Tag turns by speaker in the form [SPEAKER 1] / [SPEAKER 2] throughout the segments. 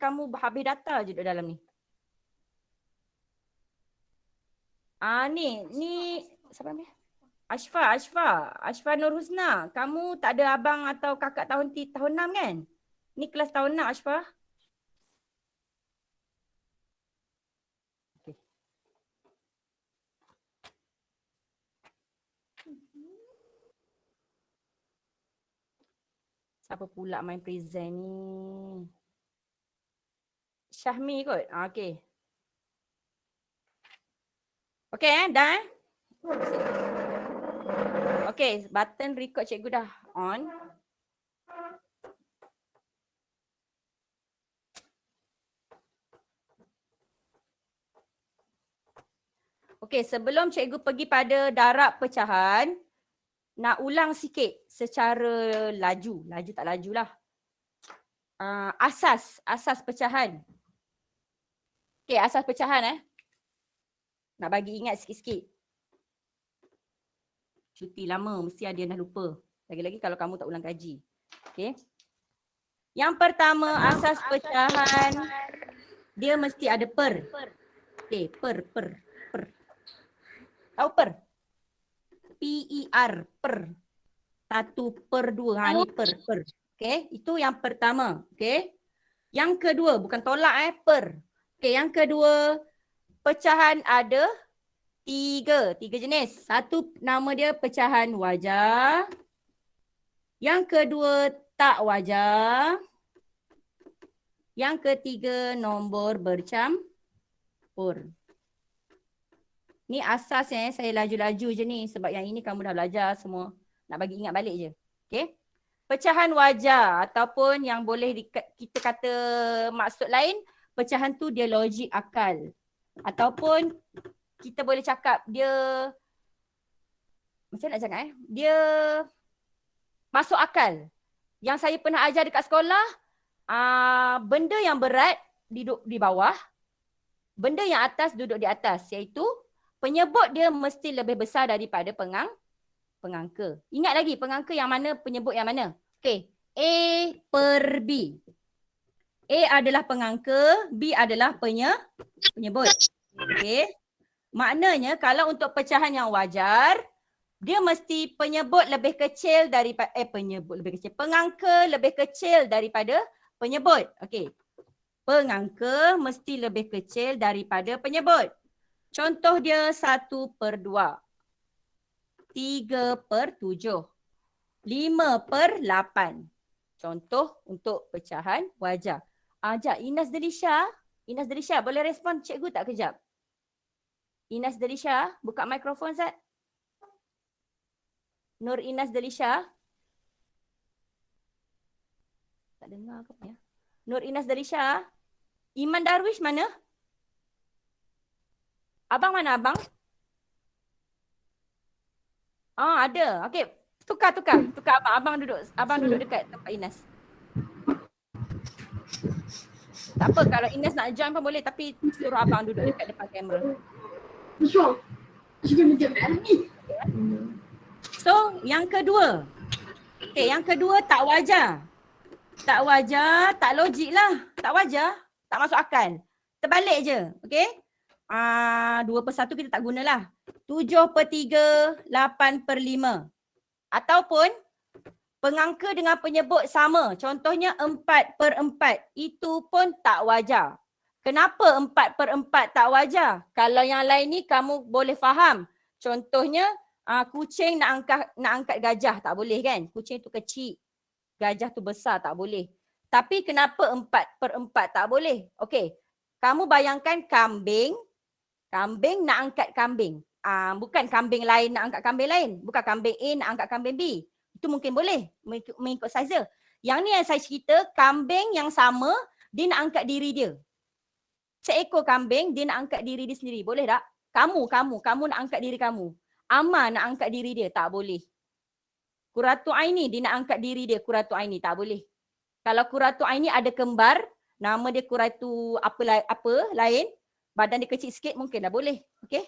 [SPEAKER 1] kamu habis data je duduk dalam ni. Ni siapa nama? Ashfa Nur Husna. Kamu tak ada abang atau kakak tahun 6 kan? Ni kelas tahun 6 Ashfa. Okay. Siapa pula main present ni? Syahmi kot. Okay. Okay dah Okay, button record cikgu dah on. Okay, sebelum cikgu pergi pada darab pecahan, nak ulang sikit secara laju. Laju tak lajulah. Asas pecahan. Okay, asas pecahan Nak bagi ingat sikit-sikit. Cuti lama, mesti ada yang dah lupa. Lagi-lagi kalau kamu tak ulang kaji. Okay. Yang pertama, asas pecahan, dia mesti ada per. Okay, per. Tahu per? P-E-R, per. 1/2. Ni per. Okay, itu yang pertama. Okay. Yang kedua, bukan tolak per. Okay, yang kedua, pecahan ada tiga jenis. Satu nama dia pecahan wajar. Yang kedua tak wajar. Yang ketiga nombor bercampur. Ni asasnya saya laju-laju je ni sebab yang ini kamu dah belajar semua. Nak bagi ingat balik je. Okay. Pecahan wajar ataupun yang boleh kita kata maksud lain, pecahan tu dia logik akal. Ataupun kita boleh cakap dia macam nak cakap dia masuk akal. Yang saya pernah ajar dekat sekolah, benda yang berat duduk di bawah, benda yang atas duduk di atas, iaitu penyebut dia mesti lebih besar daripada pengangka. Ingat lagi pengangka yang mana, penyebut yang mana? Okey, A per B. A adalah pengangka, B adalah penyebut. Okey. Maknanya kalau untuk pecahan yang wajar, dia mesti penyebut lebih kecil daripada pengangka lebih kecil daripada penyebut. Okey. Pengangka mesti lebih kecil daripada penyebut. Contoh dia 1/2. 3/7. 5/8. Contoh untuk pecahan wajar. Ajak Inas Delisha boleh respon cikgu tak kejap? Inas Delisha, buka mikrofon Zat. Nur Inas Delisha. Tak dengar ke apa ya? Nur Inas Delisha. Iman Darwish mana? Abang mana abang? Ada. Okey, tukar abang. Abang duduk dekat tempat Inas. Tak apa, kalau Inas nak join pun boleh, tapi suruh abang duduk dekat depan kamera. So, yang kedua. Okey, yang kedua tak wajar. Tak wajar, tak logik lah. Tak wajar, tak masuk akal. Terbalik je, okey? 2/1 kita tak gunalah. 7/3, 8/5. Ataupun pengangka dengan penyebut sama. Contohnya 4/4. Itu pun tak wajar. Kenapa 4/4 tak wajar? Kalau yang lain ni kamu boleh faham. Contohnya kucing nak angkat gajah, tak boleh kan? Kucing tu kecil, gajah tu besar, tak boleh. Tapi kenapa 4/4 tak boleh? Okey, kamu bayangkan kambing nak angkat kambing. Bukan kambing lain nak angkat kambing lain. Bukan kambing A nak angkat kambing B. Itu mungkin boleh mengikut saiz. Yang ni yang saya cerita, kambing yang sama, dia nak angkat diri dia. Seekor kambing, dia nak angkat diri dia sendiri. Boleh tak? Kamu nak angkat diri kamu. Amar nak angkat diri dia. Tak boleh. Qurratu Aini, dia nak angkat diri dia. Qurratu Aini, tak boleh. Kalau Qurratu Aini ada kembar, nama dia Qurratu apa lain, badan dia kecil sikit, mungkin dah boleh. Okey?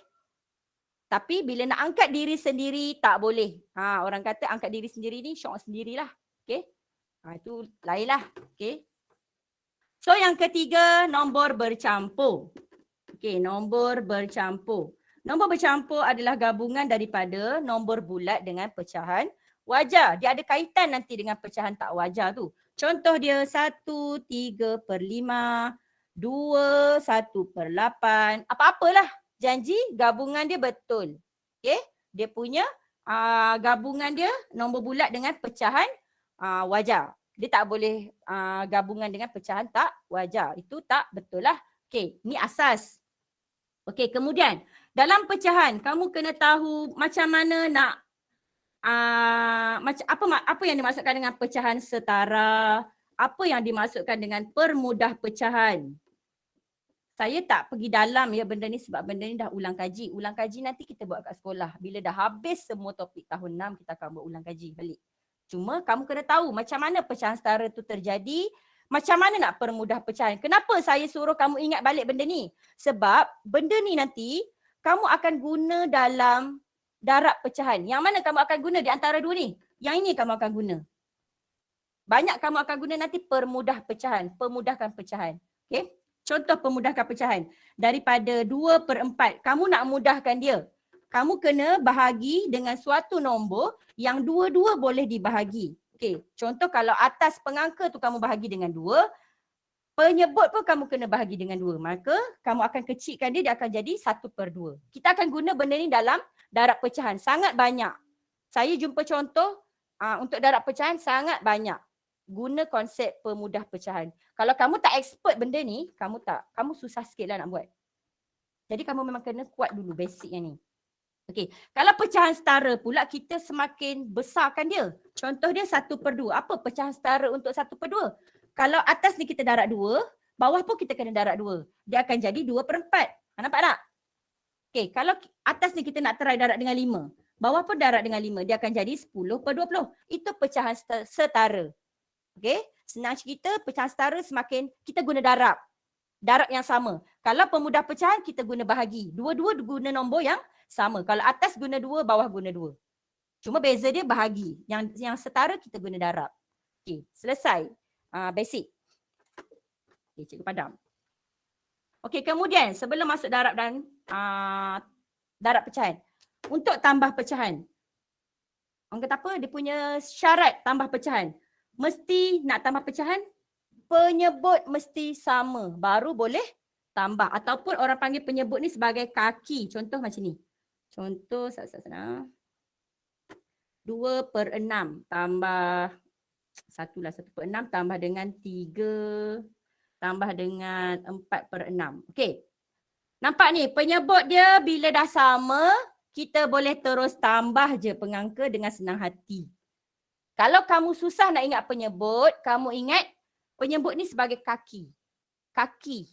[SPEAKER 1] Tapi bila nak angkat diri sendiri, tak boleh. Orang kata angkat diri sendiri ni syok sendirilah. Okey? Itu lainlah. Okey? So yang ketiga, nombor bercampur. Okey, nombor bercampur. Nombor bercampur adalah gabungan daripada nombor bulat dengan pecahan wajar. Dia ada kaitan nanti dengan pecahan tak wajar tu. Contoh dia 1/3/5, 2/1/8. Apa-apalah. Janji gabungan dia betul. Okey, dia punya gabungan dia nombor bulat dengan pecahan wajar. Dia tak boleh gabungan dengan pecahan tak wajar. Itu tak betul lah. Okey, ni asas. Okey, kemudian dalam pecahan kamu kena tahu macam mana nak apa yang dimaksudkan dengan pecahan setara, apa yang dimaksudkan dengan permudah pecahan. Saya tak pergi dalam ya benda ni sebab benda ni dah ulang kaji. Ulang kaji nanti kita buat kat sekolah. Bila dah habis semua topik tahun 6 kita akan buat ulang kaji balik. Cuma kamu kena tahu macam mana pecahan setara tu terjadi, macam mana nak permudah pecahan. Kenapa saya suruh kamu ingat balik benda ni? Sebab benda ni nanti kamu akan guna dalam darab pecahan. Yang mana kamu akan guna di antara dua ni? Yang ini kamu akan guna. Banyak kamu akan guna nanti permudah pecahan, pemudahkan pecahan. Okey? Contoh pemudahkan pecahan. Daripada 2/4, kamu nak mudahkan dia. Kamu kena bahagi dengan suatu nombor yang dua-dua boleh dibahagi. Okey, contoh kalau atas pengangka tu kamu bahagi dengan 2, penyebut pun kamu kena bahagi dengan 2. Maka kamu akan kecilkan dia, dia akan jadi 1/2. Kita akan guna benda ni dalam darab pecahan. Sangat banyak. Saya jumpa contoh untuk darab pecahan sangat banyak. Guna konsep pemudah pecahan. Kalau kamu tak expert benda ni, kamu susah sikit lah nak buat. Jadi kamu memang kena kuat dulu basicnya ni. Okey, kalau pecahan setara pula kita semakin besarkan dia. Contoh dia 1/2. Apa pecahan setara untuk 1/2? Kalau atas ni kita darab 2, bawah pun kita kena darab 2. Dia akan jadi 2/4. Nampak tak? Okey, kalau atas ni kita nak try darab dengan 5, bawah pun darab dengan 5, dia akan jadi 10/20. Itu pecahan setara. Okey, senang cerita pecahan setara semakin kita guna darab. Darab yang sama. Kalau pemudah pecahan kita guna bahagi. Dua-dua guna nombor yang sama. Kalau atas guna 2, bawah guna 2. Cuma beza dia bahagi. Yang setara kita guna darab. Okey, selesai. Basic. Okey, cikgu padam. Okey, kemudian sebelum masuk darab dan darab pecahan. Untuk tambah pecahan. Orang kata apa? Dia punya syarat tambah pecahan. Mesti nak tambah pecahan, penyebut mesti sama. Baru boleh tambah. Ataupun orang panggil penyebut ni sebagai kaki. Contoh macam ni. Contoh sana. 2/6 tambah 1/6 tambah dengan 3 tambah dengan 4/6. Okey. Nampak ni penyebut dia bila dah sama, kita boleh terus tambah je pengangka dengan senang hati. Kalau kamu susah nak ingat penyebut, kamu ingat penyebut ni sebagai kaki. Kaki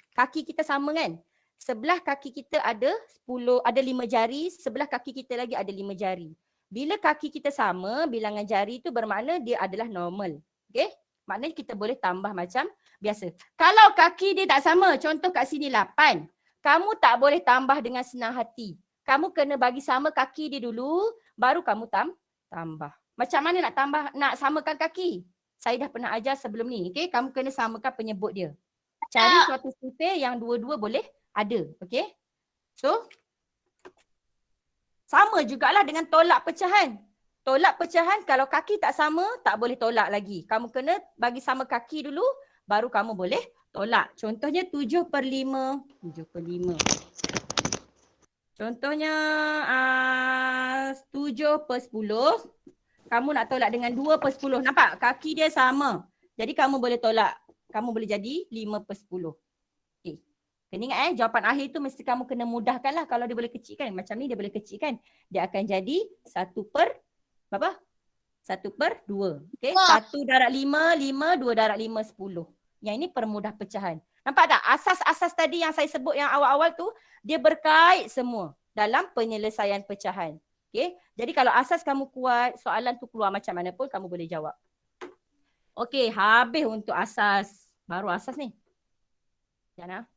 [SPEAKER 1] kita sama kan? Sebelah kaki kita ada 5 jari, sebelah kaki kita lagi ada 5 jari. Bila kaki kita sama, bilangan jari tu bermakna dia adalah normal. Okey? Maknanya kita boleh tambah macam biasa. Kalau kaki dia tak sama, contoh kat sini 8, kamu tak boleh tambah dengan senang hati. Kamu kena bagi sama kaki dia dulu, baru kamu tambah. Macam mana nak samakan kaki? Saya dah pernah ajar sebelum ni. Okey, kamu kena samakan penyebut dia. Cari suatu sifir yang dua-dua boleh ada. Okey? So, sama jugalah dengan tolak pecahan. Tolak pecahan kalau kaki tak sama, tak boleh tolak lagi. Kamu kena bagi sama kaki dulu, baru kamu boleh tolak. Contohnya 7/5. 7/5. Contohnya 7/10. Kamu nak tolak dengan 2/10. Nampak? Kaki dia sama. Jadi kamu boleh tolak. Kamu boleh jadi 5/10. Okay. Kena ingat jawapan akhir tu mesti kamu kena mudahkan lah. Kalau dia boleh kecilkan. Macam ni dia boleh kecilkan. Dia akan jadi 1/berapa? 1/2. Okay. 1/5, 5, 2/5, 10. Yang ini permudah pecahan. Nampak tak? Asas-asas tadi yang saya sebut yang awal-awal tu, dia berkait semua dalam penyelesaian pecahan. Okay. Jadi kalau asas kamu kuat, soalan tu keluar macam mana pun kamu boleh jawab. Okay, habis untuk asas. Baru asas ni. Jana.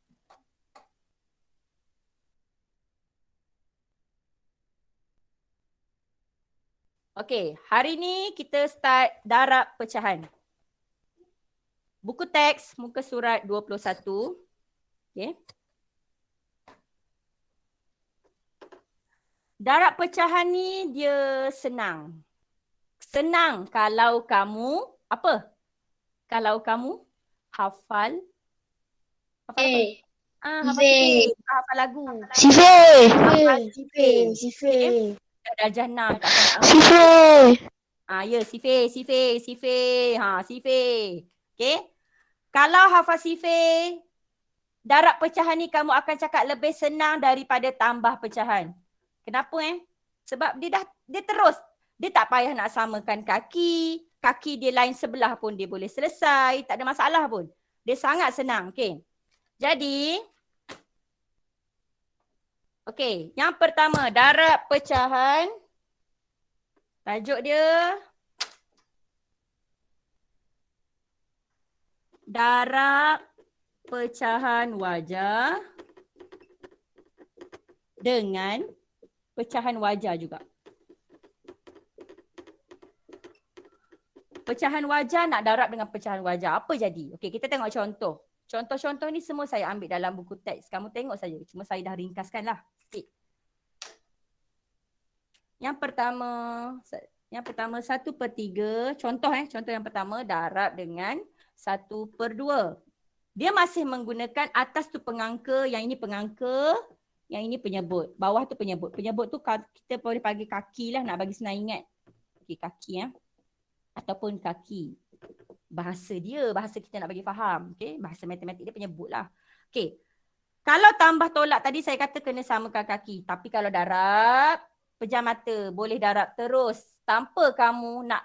[SPEAKER 1] Okay, hari ni kita start darab pecahan. Buku teks muka surat 21. Okay. Darab pecahan ni dia senang. Senang kalau kamu apa? Kalau kamu hafal apa? Hafal sikit. Hafal lagu.
[SPEAKER 2] Sife.
[SPEAKER 1] Hafal sikit.
[SPEAKER 2] Sife.
[SPEAKER 1] Darjah 6 takkan tak hafal.
[SPEAKER 2] Sife.
[SPEAKER 1] Ya, sife. Sife. Okay. Kalau hafal sife, darab pecahan ni kamu akan cakap lebih senang daripada tambah pecahan. Kenapa Sebab dia terus. Dia tak payah nak samakan kaki. Kaki dia lain sebelah pun dia boleh selesai. Tak ada masalah pun. Dia sangat senang. Okay. Jadi, okay, yang pertama, darab pecahan. Tajuk dia, darab pecahan wajah dengan pecahan wajah juga. Pecahan wajah nak darab dengan pecahan wajah. Apa jadi? Okey, kita tengok contoh. Contoh-contoh ni semua saya ambil dalam buku teks. Kamu tengok saja. Cuma saya dah ringkaskan lah sikit. Yang pertama 1/3. Contoh contoh yang pertama darab dengan 1/2. Dia masih menggunakan atas tu pengangka, yang ini pengangka, yang ini penyebut. Bawah tu penyebut. Penyebut tu kita boleh panggil kaki lah nak bagi senang ingat. Okey, kaki ataupun kaki. Bahasa kita nak bagi faham. Okay? Bahasa matematik dia penyebut lah. Okay. Kalau tambah tolak tadi saya kata kena samakan kaki. Tapi kalau darab, pejam mata. Boleh darab terus. Tanpa kamu nak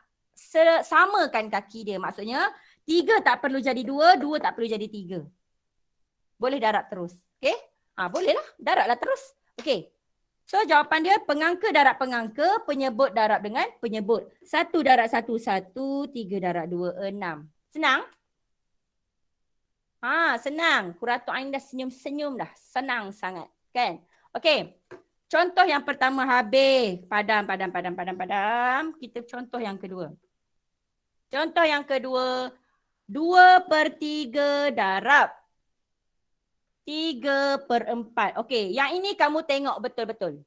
[SPEAKER 1] samakan kaki dia. Maksudnya 3 tak perlu jadi 2, 2 tak perlu jadi 3. Boleh darab terus. Okay? Boleh lah. Darablah terus. Okay. So jawapan dia pengangka darab pengangka, penyebut darab dengan penyebut. 1 darab 1, 1, 3 darab 2, 6. Senang? Senang. Qurratu Ain dah senyum-senyum dah. Senang sangat. Kan? Okey. Contoh yang pertama habis. Padam. Kita contoh yang kedua. Contoh yang kedua. 2/3 darab 3/4. Okey, yang ini kamu tengok betul-betul.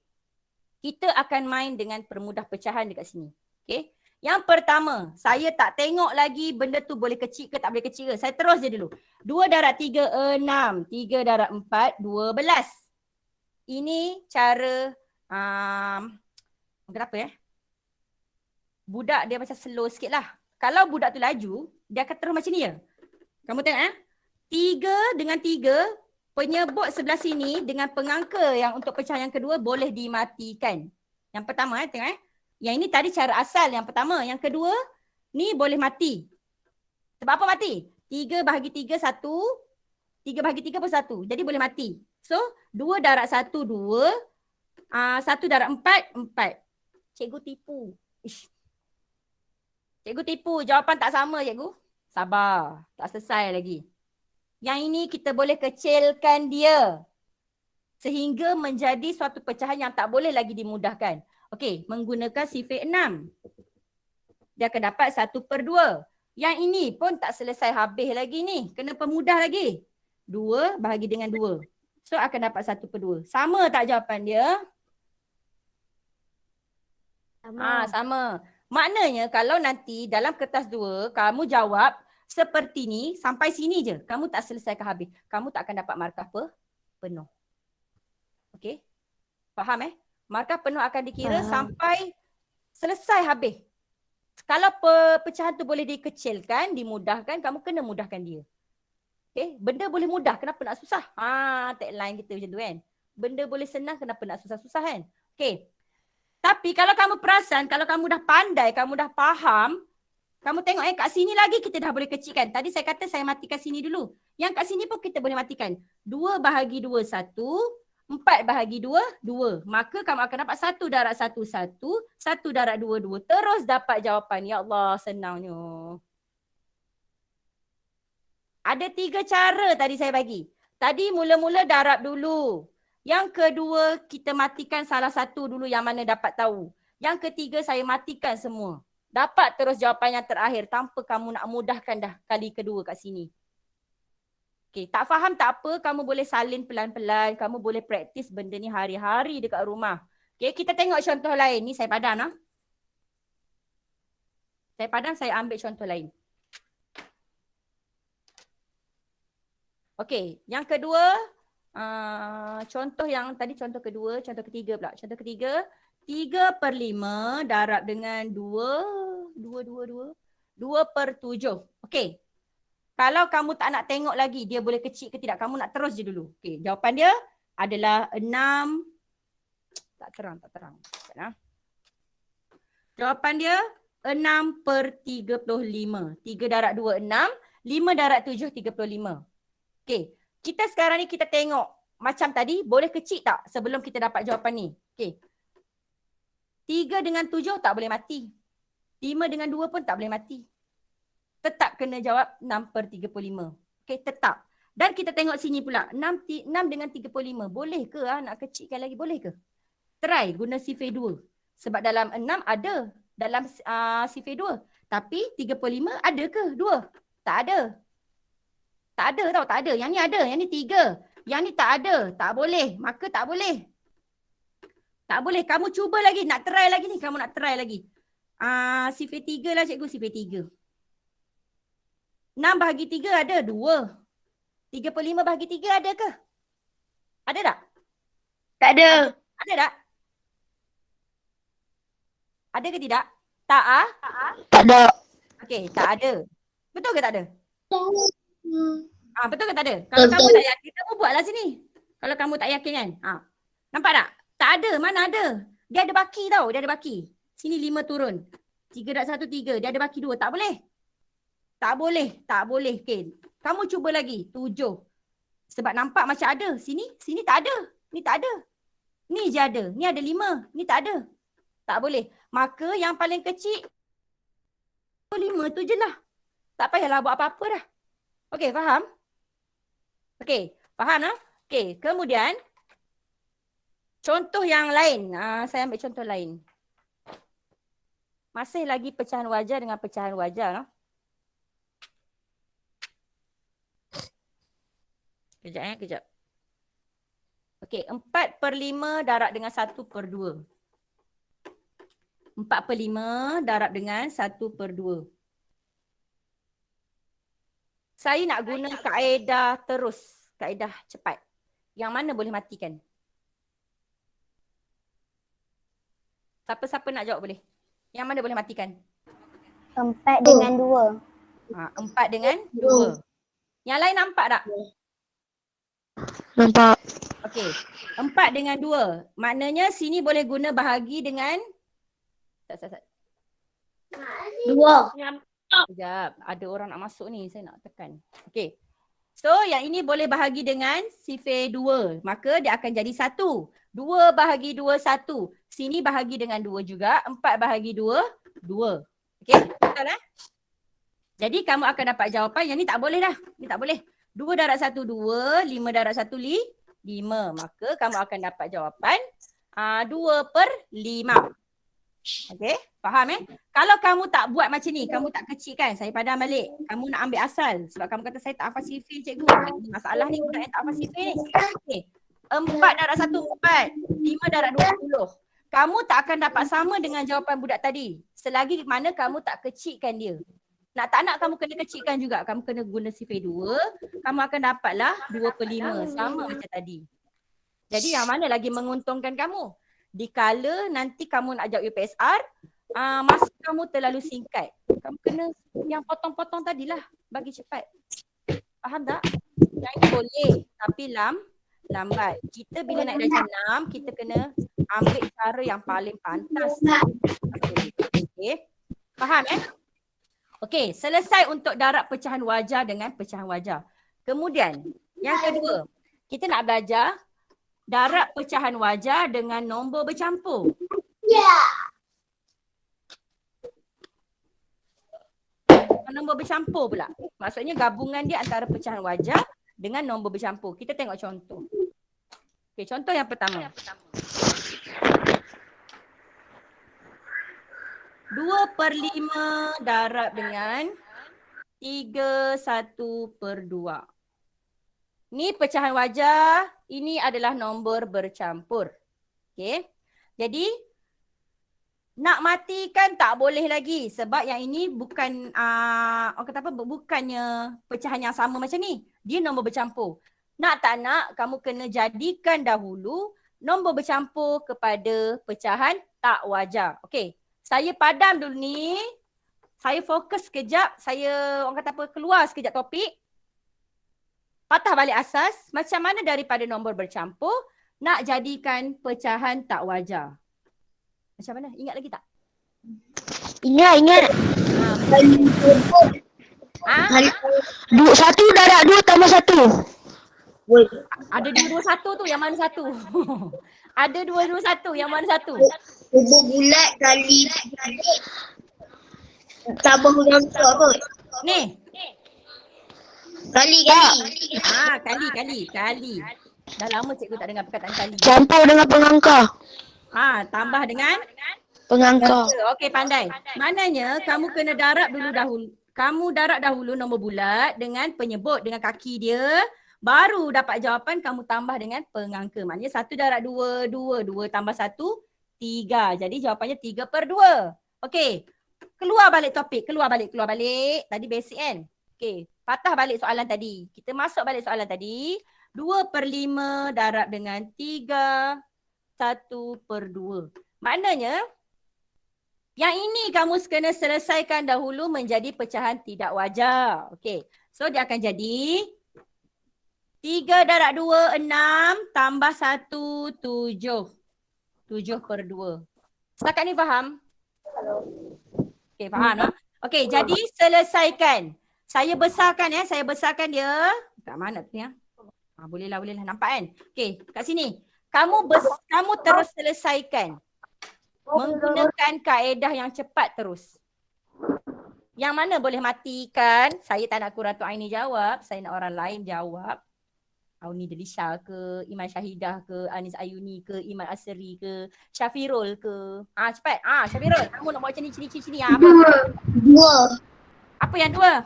[SPEAKER 1] Kita akan main dengan permudah pecahan dekat sini. Okey. Yang pertama, saya tak tengok lagi benda tu boleh kecil ke tak boleh kecil ke. Saya terus je dulu. 2 darab 3, 6. 3 darab 4, 12. Ini cara kenapa budak dia macam slow sikit lah. Kalau budak tu laju, dia akan terus macam ni je. Kamu tengok 3 dengan 3. Penyebut sebelah sini dengan pengangka yang untuk pecahan yang kedua boleh dimatikan. Yang pertama tengok Yang ini tadi cara asal yang pertama. Yang kedua ni boleh mati. Sebab apa mati? 3/3 1. 3/3 pun 1. Jadi boleh mati. So 2 darab 1 2. 1 darab 4 4. Cikgu tipu. Cikgu tipu. Jawapan tak sama cikgu. Sabar. Tak selesai lagi. Yang ini kita boleh kecilkan dia sehingga menjadi suatu pecahan yang tak boleh lagi dimudahkan. Okey, menggunakan sifar 6. Dia akan dapat 1/2. Yang ini pun tak selesai habis lagi ni. Kena permudah lagi. 2 bahagi dengan 2. So akan dapat 1/2. Sama tak jawapan dia? Sama. Maknanya kalau nanti dalam kertas 2 kamu jawab seperti ni, sampai sini je. Kamu tak selesaikan habis. Kamu tak akan dapat markah penuh. Okey? Faham Markah penuh akan dikira sampai selesai habis. Kalau pecahan tu boleh dikecilkan, dimudahkan, kamu kena mudahkan dia. Okey? Benda boleh mudah, kenapa nak susah? Tagline kita macam tu kan. Benda boleh senang, kenapa nak susah-susah kan? Okey. Tapi kalau kamu perasan, kalau kamu dah pandai, kamu dah faham, kamu tengok kat sini lagi kita dah boleh kecilkan. Tadi saya kata saya matikan sini dulu. Yang kat sini pun kita boleh matikan. 2/2 1, 4/2 2. Maka kamu akan dapat 1 darab 1 1, 1 darab 2 2. Terus dapat jawapan. Ya Allah, senangnya. Ada 3 cara tadi saya bagi. Tadi mula-mula darab dulu. Yang kedua kita matikan salah satu dulu yang mana dapat tahu. Yang ketiga saya matikan semua. dapat terus jawapan yang terakhir tanpa kamu nak mudahkan dah kali kedua kat sini. Okay, tak faham tak apa, kamu boleh salin pelan-pelan, kamu boleh praktis benda ni hari-hari dekat rumah. Okay, kita tengok contoh lain. Ni saya padan. Saya padan, saya ambil contoh lain. Okay, yang kedua, contoh yang tadi contoh kedua, contoh ketiga pula. Contoh ketiga, 3/5 darab dengan 2/7. Okay. Kalau kamu tak nak tengok lagi dia boleh kecil ke tidak, kamu nak terus je dulu. Okay, jawapan dia adalah 6. Tak terang. Jawapan dia 6/35. 3 darab 2, 6. 5 darab 7, 35. Okay, kita sekarang ni kita tengok macam tadi boleh kecil tak sebelum kita dapat jawapan ni. Okay. 3 dengan 7 tak boleh mati. 5 dengan 2 pun tak boleh mati. Tetap kena jawab 6/35. Okay, tetap. Dan kita tengok sini pula. 6 dengan 35. Boleh ke nak kecilkan lagi? Boleh ke? Try guna sifir 2. Sebab dalam 6 ada. Dalam sifir 2. Tapi 35 ada ke? 2? Tak ada. Tak ada tau. Tak ada. Yang ni ada. Yang ni 3. Yang ni tak ada. Tak boleh. Maka tak boleh. Tak boleh. Kamu cuba lagi. Nak try lagi ni. Kamu nak try lagi. Sifir 3 lah cikgu. Sifir 3. 6/3 ada 2. 3/5/3 ada ke? Ada tak?
[SPEAKER 2] Tak ada.
[SPEAKER 1] Ada tak? Ada ke tidak? Tak
[SPEAKER 2] Tak ada.
[SPEAKER 1] Okey, tak ada. Betul ke tak ada? Betul ke tak ada? Kalau kamu tak yakin, kamu buatlah sini. Kalau kamu tak yakin kan? Nampak tak? Tak ada. Mana ada? Dia ada baki tau. Dia ada baki. Sini 5 turun. 3 darab 1, 3. Dia ada baki 2. Tak boleh. Tak boleh. Tak boleh. Okay. Kamu cuba lagi. 7. Sebab nampak macam ada. Sini tak ada. Ni tak ada. Ni je ada. Ni ada 5. Ni tak ada. Tak boleh. Maka yang paling kecil 5 tu je lah. Tak payahlah buat apa-apa dah. Okey, faham? Okey, faham lah? Okey, kemudian contoh yang lain. Saya ambil contoh lain. Masih lagi pecahan wajah dengan pecahan wajah lah. Kejap. Okey, 4/5 darab dengan 1/2. 4/5 darab dengan 1/2. Saya nak guna kaedah terus. Kaedah cepat. Yang mana boleh matikan? Siapa-siapa nak jawab boleh? Yang mana boleh matikan?
[SPEAKER 2] 4 dengan 2.
[SPEAKER 1] 4 dengan 2. Yang lain nampak tak?
[SPEAKER 2] Nampak.
[SPEAKER 1] Okey. 4 dengan 2. Maknanya sini boleh guna bahagi dengan
[SPEAKER 2] 2.
[SPEAKER 1] Sekejap. Ada orang nak masuk ni. Saya nak tekan. Okey. So yang ini boleh bahagi dengan sifir 2. Maka dia akan jadi 1. 2/2 1. Sini bahagi dengan 2 juga. 4/2 2. Okey. Betul lah. Jadi kamu akan dapat jawapan. Yang ni tak boleh dah. Ni tak boleh. 2 darab 1 2. 5 darab 1 5. Maka kamu akan dapat jawapan 2/5. Okey, faham Kalau kamu tak buat macam ni, kamu tak kecilkan, saya padam balik. Kamu nak ambil asal sebab kamu kata saya tak hafal sifir cikgu. Masalah ni budak yang tak hafal sifir ni. Okey. 4 darab 1 4, 5 darab 2 10. Kamu tak akan dapat sama dengan jawapan budak tadi selagi mana kamu tak kecilkan dia. Tak nak kamu kena kecilkan juga. Kamu kena guna sifir 2, kamu akan dapatlah 2/5 sama macam tadi. Jadi yang mana lagi menguntungkan kamu? Dikala nanti kamu nak jawab UPSR, masa kamu terlalu singkat. Kamu kena yang potong-potong tadilah, bagi cepat. Faham tak? Yang ini boleh, tapi lambat. Kita bila naik darjah 6, kita kena ambil cara yang paling pantas. Okey. Faham Okey, selesai untuk darab pecahan wajah dengan pecahan wajah. Kemudian, yang kedua, kita nak belajar darab pecahan wajah dengan nombor bercampur. Nombor bercampur pula. Maksudnya gabungan dia antara pecahan wajah dengan nombor bercampur. Kita tengok contoh. Okey, contoh yang pertama. 2/5 darab dengan 3/1/2. Ni pecahan wajah, ini adalah nombor bercampur. Okey. Jadi nak matikan tak boleh lagi sebab yang ini bukan orang kata apa, bukannya pecahan yang sama macam ni. Dia nombor bercampur. Nak tak nak kamu kena jadikan dahulu nombor bercampur kepada pecahan tak wajar. Okey. Saya padam dulu ni. Saya fokus sekejap. Saya orang kata apa, keluar sekejap topik. Patah balik asas. Macam mana daripada nombor bercampur nak jadikan pecahan tak wajar. Macam mana? Ingat lagi tak?
[SPEAKER 2] Ingat.
[SPEAKER 3] Satu darab 2 tambah 1.
[SPEAKER 1] Ada 221 tu, yang mana satu? Ada 221, yang mana satu?
[SPEAKER 2] Kubur bulat kali tambah berangka apa?
[SPEAKER 1] Ni.
[SPEAKER 2] Kali.
[SPEAKER 1] Kali. Dah lama cikgu tak dengar perkataan kali.
[SPEAKER 3] Campur dengan pengangka.
[SPEAKER 1] Tambah dengan
[SPEAKER 3] Pengangka.
[SPEAKER 1] okey, pandai. Maknanya kamu kena darab dahulu. Kamu darab dahulu nombor bulat dengan penyebut dengan kaki dia. Baru dapat jawapan kamu tambah dengan pengangka. Maknanya 1 darab 2, 2 tambah 1, 3. Jadi jawapannya 3/2. Okey. Keluar balik topik. Keluar balik. Tadi basic kan? Okey. Patah balik soalan tadi. Kita masuk balik soalan tadi. 2/5 darab dengan 3/1/2. Maknanya yang ini kamu kena selesaikan dahulu menjadi pecahan tidak wajar. Okey. So dia akan jadi 3 darab 2, 6 tambah 1, 7. 7/2. Setakat ni faham? Okey, faham tak? Okey, jadi selesaikan. Saya besarkan dia. Kat mana tu ya? Bolehlah. Nampak kan? Okey, kat sini. Kamu terus selesaikan. Menggunakan kaedah yang cepat terus. Yang mana boleh matikan, saya tak nak Quratul Aini jawab, saya nak orang lain jawab. Auni Delisha ke, Iman Syahidah ke, Anis Ayuni ke, Iman Asri ke, Syafirul ke. Cepat. Syafirul, kamu nak buat macam ni, sini. Apa?
[SPEAKER 2] Dua.
[SPEAKER 1] Apa yang dua?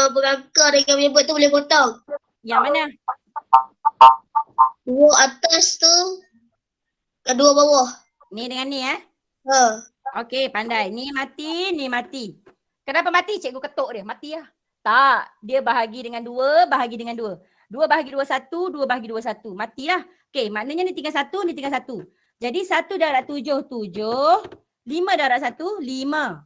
[SPEAKER 2] Berangka dengan menyebut tu boleh potong.
[SPEAKER 1] Yang mana?
[SPEAKER 2] Dua atas tu, kedua bawah.
[SPEAKER 1] Ni dengan ni Okey, pandai. Ni mati. Kenapa mati? Cikgu ketuk dia. Mati lah. Tak. Dia bahagi dengan 2, bahagi dengan 2. 2 bahagi 2, 1. 2 bahagi 2, 1. Matilah. Okey, maknanya ni tinggal 1, ni tinggal 1. Jadi 1 darab 7, 7. 5 darab 1, 5.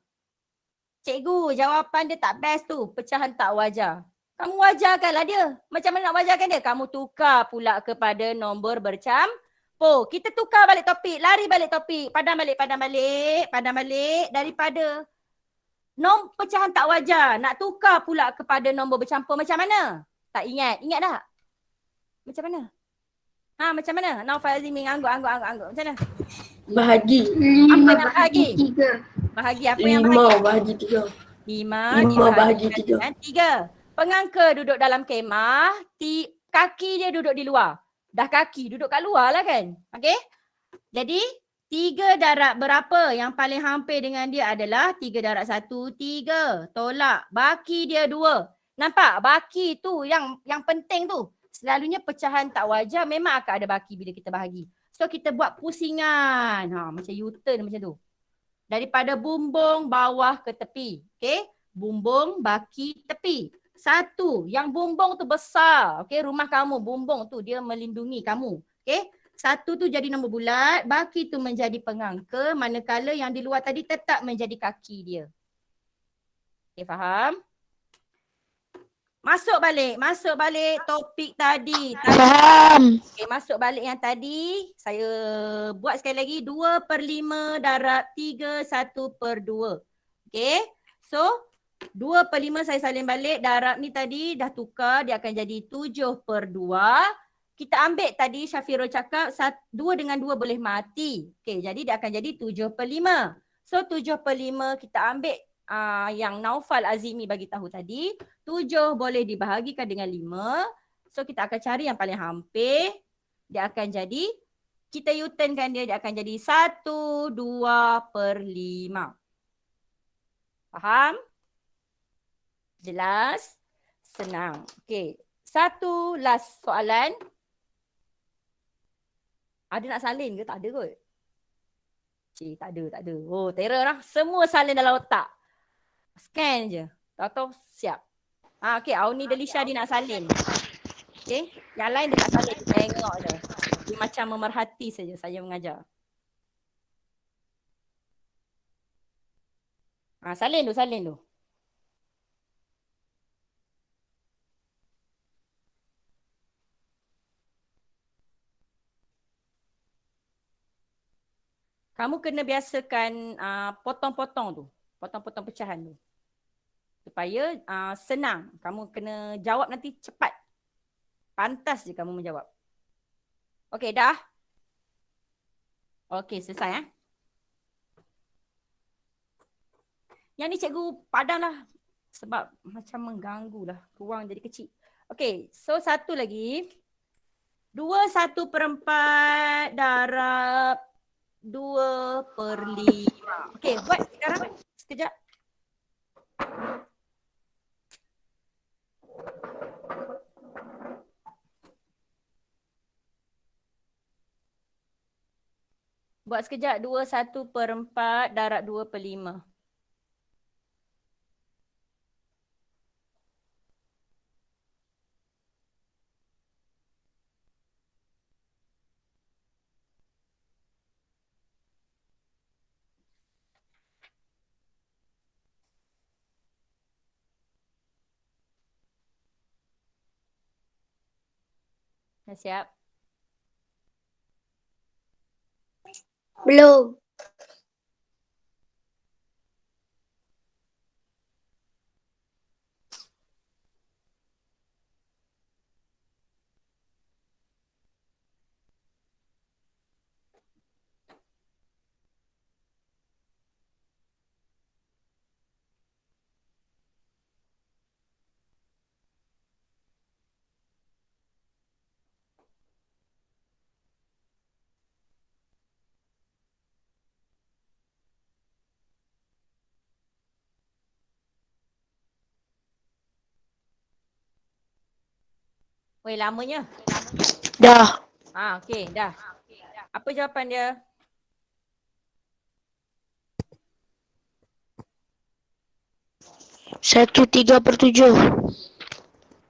[SPEAKER 1] Cikgu, jawapan dia tak best tu. Pecahan tak wajar. Kamu wajarkanlah dia. Macam mana nak wajarkan dia? Kamu tukar pula kepada nombor bercampur. Kita tukar balik topik. Lari balik topik. Padam balik. Daripada pecahan tak wajar. Nak tukar pula kepada nombor bercampur macam mana? Tak ingat? Ingat tak? Macam mana? Macam mana? Naufal Azimi angguk. Macam mana?
[SPEAKER 4] Bahagi.
[SPEAKER 1] Apa yang bahagi?
[SPEAKER 2] 3.
[SPEAKER 1] Bahagi apa yang
[SPEAKER 4] 5 bahagi 3.
[SPEAKER 1] 5
[SPEAKER 4] bahagi
[SPEAKER 1] 3. Pengangka duduk dalam kemah, kaki dia duduk di luar. Dah kaki duduk kat luar lah kan? Okey? Jadi 3 darab berapa? Yang paling hampir dengan dia adalah 3 darab 1, 3. Tolak. Baki dia 2. Nampak? Baki tu yang penting tu. Selalunya pecahan tak wajar memang akan ada baki bila kita bahagi. So kita buat pusingan. Macam U-turn macam tu. Daripada bumbung bawah ke tepi. Okey? Bumbung, baki, tepi. 1. Yang bumbung tu besar. Okey? Rumah kamu, bumbung tu dia melindungi kamu. Okey? 1 tu jadi nombor bulat, baki tu menjadi pengangka, manakala yang di luar tadi tetap menjadi kaki dia. Okey, faham? Masuk balik topik tadi.
[SPEAKER 3] Faham.
[SPEAKER 1] Okey, masuk balik yang tadi. Saya buat sekali lagi. 2/5 darab 3/1/2. Okey. So, 2/5 saya salin balik. Darab ni tadi dah tukar. Dia akan jadi 7/2. Kita ambil tadi Syafirul cakap 2 dengan 2 boleh mati. Okey, jadi dia akan jadi 7/5. So 7/5 kita ambil yang Naufal Azimi bagi tahu tadi. 7 boleh dibahagikan dengan 5. So kita akan cari yang paling hampir. Dia akan jadi kita U-turn kan dia akan jadi 1/2/5. Faham? Jelas? Senang. Okey. Satu last soalan. Ada nak salin ke? Tak ada kot. Cik, tak ada. Oh, terror lah. Semua salin dalam otak. Scan je. Tahu-tahu siap. Okey, Auni Delisha dia nak salin. Okey, yang lain dia tak salin. Dia tengok je. Dia macam memerhati saja saya mengajar. Salin tu. Kamu kena biasakan potong-potong tu. Potong-potong pecahan tu. Supaya senang. Kamu kena jawab nanti cepat. Pantas je kamu menjawab. Okey, dah? Okey, selesai. Yang ni cikgu padam lah. Sebab macam mengganggu lah. Ruang jadi kecil. Okey, so satu lagi. 2/1/4 darab 2/5. Okey, buat sekarang. Sekejap. Buat sekejap. 2/1/4 darab 2/5. Dah siap?
[SPEAKER 2] Belum.
[SPEAKER 1] Weh, lamanya.
[SPEAKER 3] Dah.
[SPEAKER 1] Okey, dah. Apa jawapan dia?
[SPEAKER 3] Satu 3/7.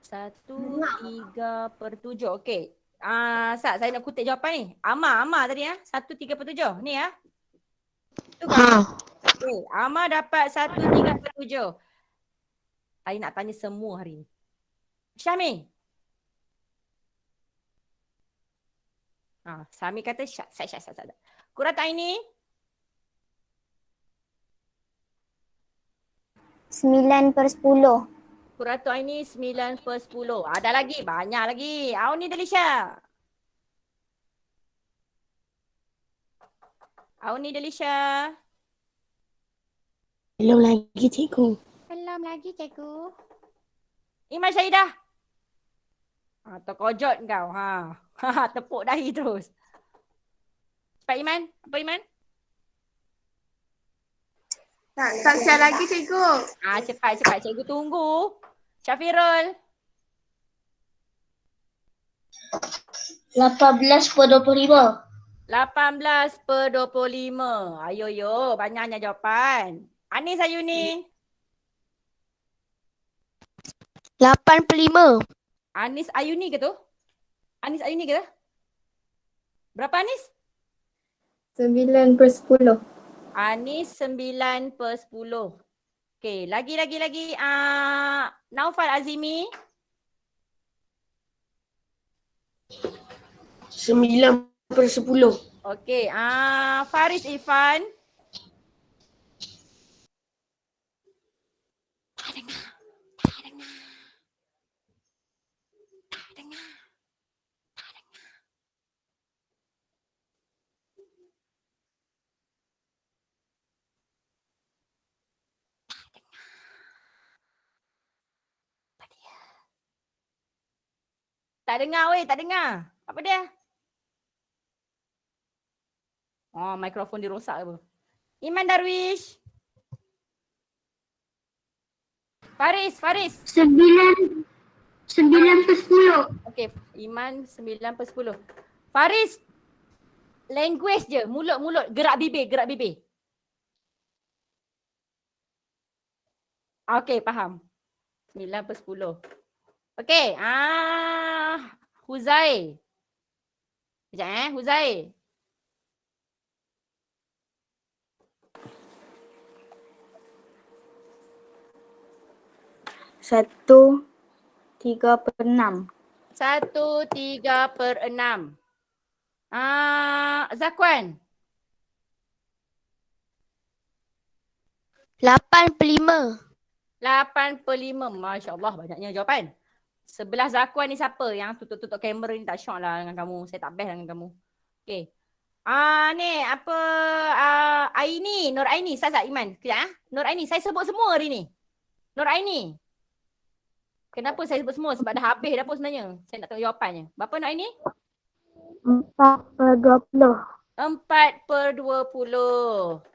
[SPEAKER 1] 1/3/7. Okey. Sat, saya nak kutip jawapan ni. Amar tadi 1/3/7. Ni ya. Tu kan? Okey, Amar dapat 1/3/7. Saya nak tanya semua hari ni. Syami. Syami kata syak. Kuratan ini
[SPEAKER 2] 9/10.
[SPEAKER 1] Kuratu ini 9/10. Ada lagi, banyak lagi. Auni Delisha.
[SPEAKER 3] Belum lagi cikgu.
[SPEAKER 1] Belum lagi, cikgu. Iman Syahidah. Terkojot kau. Tepuk dahi terus. Cepat Iman. Apa Iman?
[SPEAKER 2] Tak siap lagi cikgu.
[SPEAKER 1] Cepat. Cikgu tunggu. Syafirul.
[SPEAKER 2] 18/25.
[SPEAKER 1] 18/25. Ayo, banyaknya jawapan. Anis Ayuni.
[SPEAKER 3] 8/5.
[SPEAKER 1] Anis Ayuni ke tu? Berapa Anis?
[SPEAKER 4] 9/10.
[SPEAKER 1] Anis 9/10. Okey, lagi. Naufal Azimi.
[SPEAKER 4] 9/10.
[SPEAKER 1] Okey, Faris Irfan. Tak dengar. Tak dengar weh, tak dengar. Apa dia? Oh, mikrofon dirosak apa? Iman Darwish. Faris.
[SPEAKER 2] 9/10.
[SPEAKER 1] Okey, Iman 9/10. Faris, language je, mulut, gerak bibir. Okey, faham. 9/10. Okey, Huzai. Sekejap Huzai.
[SPEAKER 5] Satu 3/6.
[SPEAKER 1] 1/3/6. Zakwan.
[SPEAKER 3] 8/5.
[SPEAKER 1] 8/5. Masya Allah, banyaknya jawapan. Sebelah Zakwan ni siapa yang tutup kamera ni? Tak syok lah dengan kamu. Saya tak best dengan kamu. Okey. Ni apa Aini, Nur Aini, Sazat Iman. Kejap Nur Aini, saya sebut semua hari ni. Nur Aini. Kenapa saya sebut semua? Sebab dah habis dah pun sebenarnya. Saya nak tahu jawapannya. Berapa Nur Aini?
[SPEAKER 3] 4/20.
[SPEAKER 1] 4/20.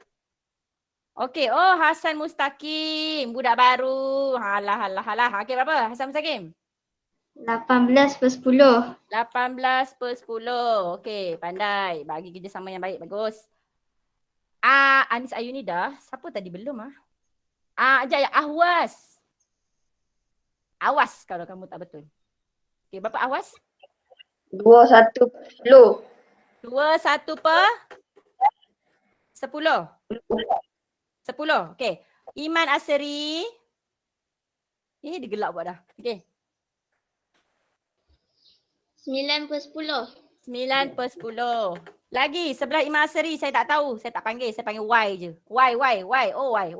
[SPEAKER 1] Okey, Hasan Mustaqim, budak baru. Halah. Okey, berapa Hasan Mustaqim?
[SPEAKER 2] 18/10.
[SPEAKER 1] 18/10. Okey, pandai. Bagi kerjasama yang baik, bagus. Anis Ayuni dah. Siapa tadi belum Sekejap, Ahwas. Awas kalau kamu tak betul. Okey, berapa Awas?
[SPEAKER 4] 21/10.
[SPEAKER 1] 21/10. 10. Okey. Iman Asri. Dia gelap buat dah. Okey.
[SPEAKER 2] 9/10.
[SPEAKER 1] 9/10. Lagi sebelah Iman Asri saya tak tahu. Saya tak panggil. Saya panggil Y je. Y. Oh Y.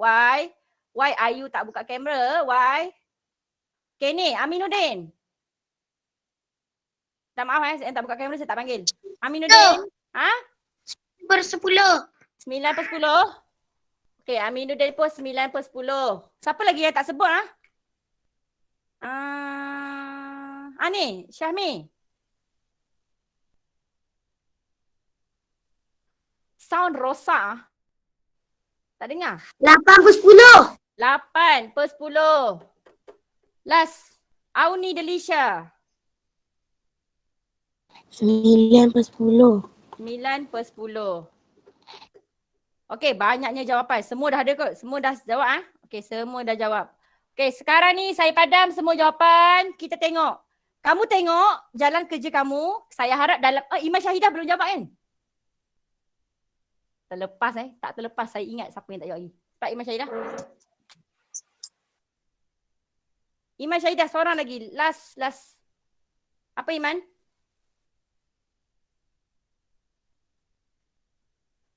[SPEAKER 1] Why Ayu tak buka kamera? Why? Okay ni Aminuddin. Tak maaf saya tak buka kamera, saya tak panggil. Aminuddin.
[SPEAKER 2] 9/10.
[SPEAKER 1] 9/10. Okay, Aminuddin pun 9/10. Siapa lagi yang tak sebut ni Syahmi. Sound rosak tak dengar.
[SPEAKER 2] 8/10.
[SPEAKER 1] 8/10. Last. Auni Delisha.
[SPEAKER 3] 9/10.
[SPEAKER 1] 9/10. Okey, banyaknya jawapan. Semua dah ada kot? Semua dah jawab Okey, semua dah jawab. Okey, sekarang ni saya padam semua jawapan. Kita tengok. Kamu tengok jalan kerja kamu. Saya harap dalam Iman Syahidah belum jawab kan? Terlepas tak terlepas saya ingat siapa yang tak jawab lagi. Cepat Iman Syahidah. Iman Syahidah seorang lagi. Last. Apa Iman?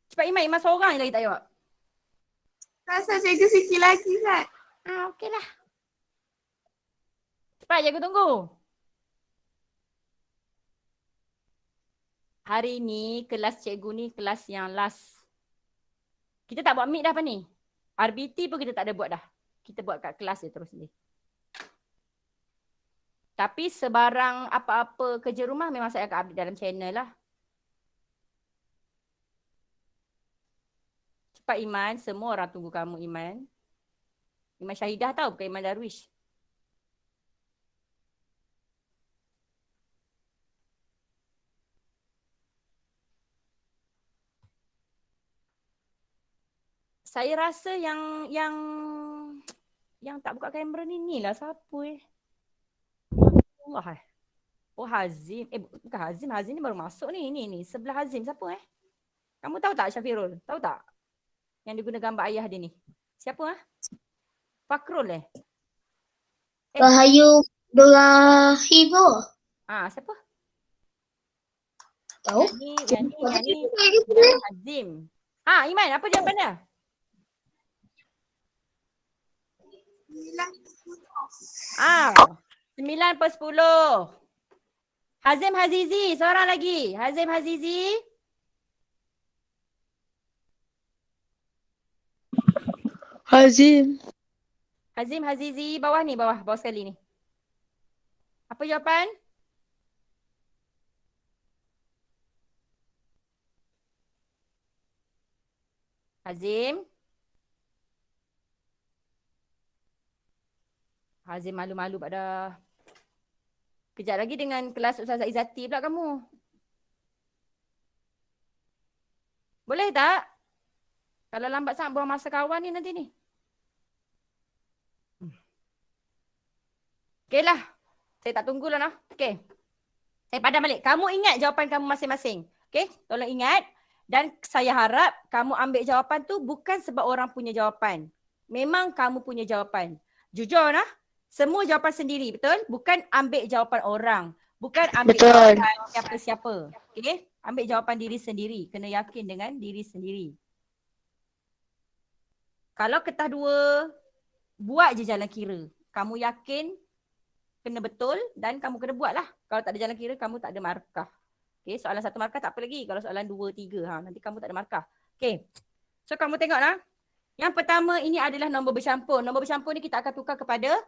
[SPEAKER 1] Cepat Iman seorang je lagi tak jawab.
[SPEAKER 2] Rasa cikgu sikit lagi kan?
[SPEAKER 1] Okeylah. Cepat je aku tunggu. Hari ni kelas cikgu ni kelas yang last. Kita tak buat meet dah apa ni? RBT pun kita tak ada buat dah. Kita buat kat kelas je terus ni. Tapi sebarang apa-apa kerja rumah memang saya akan update dalam channel lah. Cepat Iman, semua orang tunggu kamu Iman. Iman Syahidah tahu bukan Iman Darwish. Saya rasa yang tak buka kamera ni lah siapa Allah Hazim. Bukan Hazim. Hazim ni baru masuk ni. Ni. Sebelah Hazim siapa Kamu tahu tak Syafirul? Tahu tak? Yang dia guna gambar ayah dia ni. Siapa Fakrul
[SPEAKER 2] Rahayu Dorahibo.
[SPEAKER 1] Siapa?
[SPEAKER 2] Tahu?
[SPEAKER 1] Yang ni Hazim. Iman, apa jawapan dia? 9/10. Hazim Hazizi, seorang lagi. Hazim Hazizi. Hazim Hazizi, bawah ni, bawah sekali ni. Apa jawapan? Hazim. Hazim malu-malu pada. Kejap lagi dengan kelas Ustazah Izzati pula kamu. Boleh tak? Kalau lambat sangat buang masa kawan ni nanti ni. Okey lah. Saya tak tunggulah noh. Okey. Saya padam balik. Kamu ingat jawapan kamu masing-masing. Okey? Tolong ingat. Dan saya harap kamu ambil jawapan tu bukan sebab orang punya jawapan. Memang kamu punya jawapan. Jujur nah. Semua jawapan sendiri, betul? Bukan ambil jawapan orang. Bukan ambil jawapan siapa-siapa. Okey? Ambil jawapan diri sendiri. Kena yakin dengan diri sendiri. Kalau ketah dua, buat je jalan kira. Kamu yakin kena betul dan kamu kena buat lah. Kalau tak ada jalan kira, kamu tak ada markah. Okay, soalan 1 markah tak apa lagi. Kalau soalan 2, 3, nanti kamu tak ada markah. Okay, so kamu tengok lah. Yang pertama ini adalah nombor bercampur. Nombor bercampur ni kita akan tukar kepada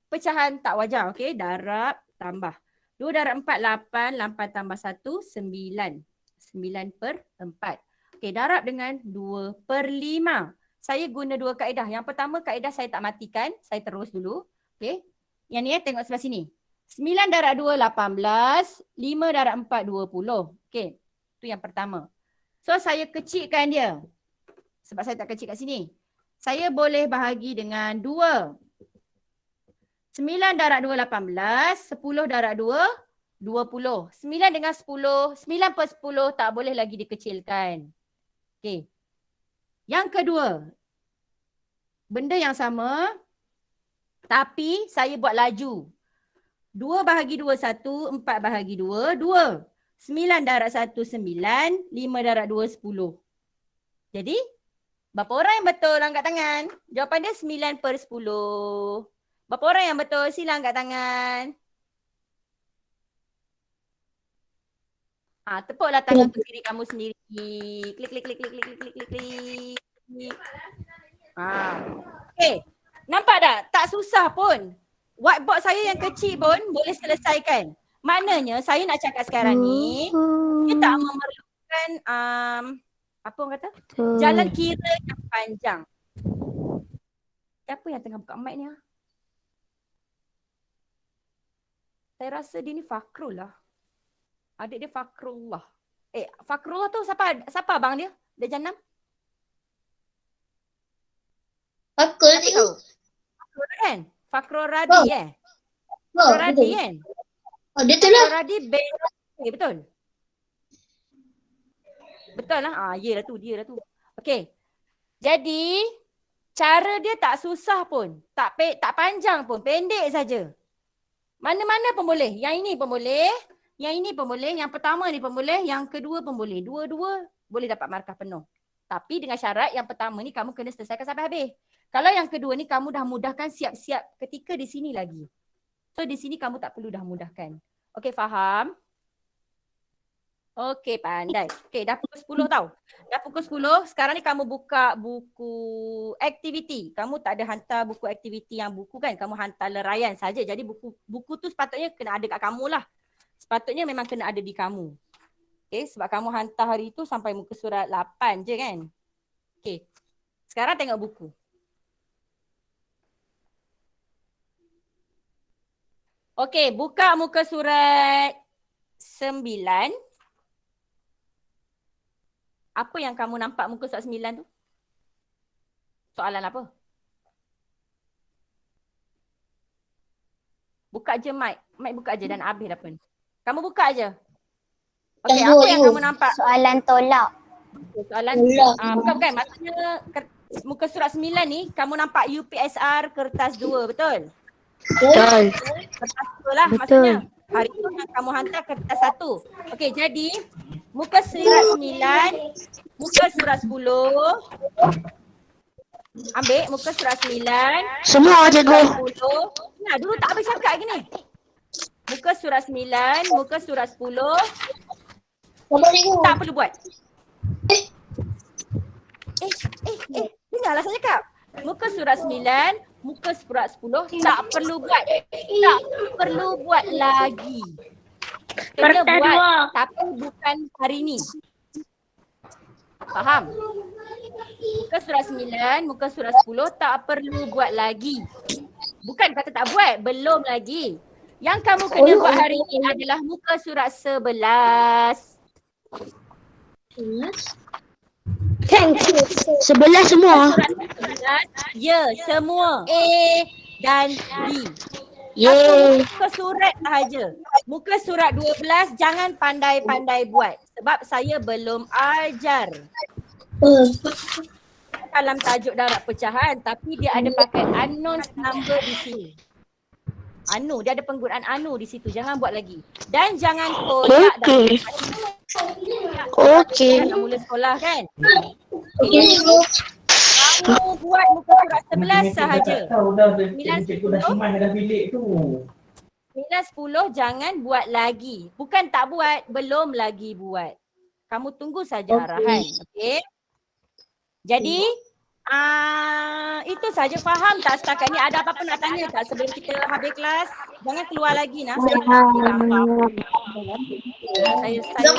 [SPEAKER 1] pecahan tak wajar. Okay, darab tambah. 2 darab 4, 8. 8 tambah 1, 9. 9 per 4. Okay, darab dengan 2 per 5. Saya guna 2 kaedah. Yang pertama kaedah saya tak matikan. Saya terus dulu. Okay. Yang ni tengok sebelah sini. 9 darab 2, 18. 5 darab 4, 20. Okay. Itu yang pertama. So saya kecilkan dia. Sebab saya tak kecil kat sini. Saya boleh bahagi dengan 2. 9 darab 2, 18. 10 darab 2, 20. 9 dengan 10. 9 per 10 tak boleh lagi dikecilkan. Okay. Yang kedua. Benda yang sama. Tapi saya buat laju. 2 bahagi 2, 1. 4 bahagi 2, 2. 9 darab 1, 9. 5 darab 2, 10. Jadi, berapa orang yang betul angkat tangan? Jawapan dia 9 per 10. Berapa orang yang betul? Sila angkat tangan. Tepuklah tangan untuk diri kamu sendiri. Klik, klik, klik, klik, klik, klik, klik, klik. Okay. Nampak tak? Tak susah pun. Whiteboard saya yang kecil pun boleh selesaikan. Maknanya saya nak cakap sekarang ni, dia tak memerlukan apa orang kata? Jalan kira yang panjang. Siapa yang tengah buka mic ni? Saya rasa dia ni Fakrul lah. Adik dia Fakrullah. Fakrullah tu siapa abang dia? Dia Jannam?
[SPEAKER 2] Fakul cikgu.
[SPEAKER 1] Fakrul kan? Fakrul Radi Fakrul Radi kan?
[SPEAKER 2] Oh, dia tu lah.
[SPEAKER 1] Fakrul Radi bin betul? Betul lah. Yelah tu, dia lah tu. Okey. Jadi, cara dia tak susah pun. Tak panjang pun. Pendek saja. Mana-mana pun boleh. Yang ini pun boleh. Yang ini pun boleh. Yang pertama ni pun boleh. Yang kedua pun boleh. Dua-dua boleh dapat markah penuh. Tapi dengan syarat yang pertama ni kamu kena selesaikan sampai habis. Kalau yang kedua ni kamu dah mudahkan siap-siap ketika di sini lagi. So di sini kamu tak perlu dah mudahkan. Okey, faham? Okey, pandai. Okey, dah pukul 10 tau. Dah pukul 10. Sekarang ni kamu buka buku aktiviti. Kamu tak ada hantar buku aktiviti yang buku kan. Kamu hantar leraian saja. Jadi buku tu sepatutnya kena ada kat kamu lah. Sepatutnya memang kena ada di kamu. Okey, sebab kamu hantar hari tu sampai muka surat 8 je kan. Okey. Sekarang tengok buku. Okey, buka muka surat 9. Apa yang kamu nampak muka surat 9 tu? Soalan apa? Buka je mic. Mic buka je dan habis dah pun. Kamu buka je. Okey, apa yang kamu nampak?
[SPEAKER 3] Soalan tolak.
[SPEAKER 1] Soalan bukan. Maksudnya muka surat 9 ni kamu nampak UPSR kertas 2, betul?
[SPEAKER 3] Betul.
[SPEAKER 1] Kertas 2 lah maksudnya. Hari tu yang kamu hantar kertas 1. Okey, jadi muka surat 9, muka surat 10. Ambil muka surat 9.
[SPEAKER 3] Semua cikgu.
[SPEAKER 1] 10. Nah, dulu tak habis cakap lagi ni. Muka surat 9, muka surat 10. Tak perlu buat. Dengarlah saya cakap. Muka surat 9, muka surat 10 tak perlu buat. Tak perlu buat lagi. Kena buat tapi bukan hari ni. Faham? Muka surat 9, muka surat 10 tak perlu buat lagi. Bukan kata tak buat, belum lagi. Yang kamu kena buat hari ini adalah muka surat 11.
[SPEAKER 2] Thank you.
[SPEAKER 3] 11 semua.
[SPEAKER 1] Surat 11, ya, semua. A dan B.
[SPEAKER 3] Yeay.
[SPEAKER 1] Muka surat sahaja. Muka surat 12 jangan pandai-pandai buat. Sebab saya belum ajar. Dalam tajuk darab pecahan tapi dia ada pakai unknown number di sini. Anu, dia ada penggunaan anu di situ. Jangan buat lagi. Dan jangan tolak
[SPEAKER 3] Okey. Okey.
[SPEAKER 1] nak mula sekolah kan. Okay. Kamu buat muka surat 11 sahaja. 9, 10 jangan buat lagi. Bukan tak buat, belum lagi buat. Kamu tunggu saja arahan. Okey. Jadi itu saja. Faham tak setakat ni? Ada apa-apa nak tanya tak sebelum kita habis kelas? Jangan keluar lagi nak. Saya tak faham. Saya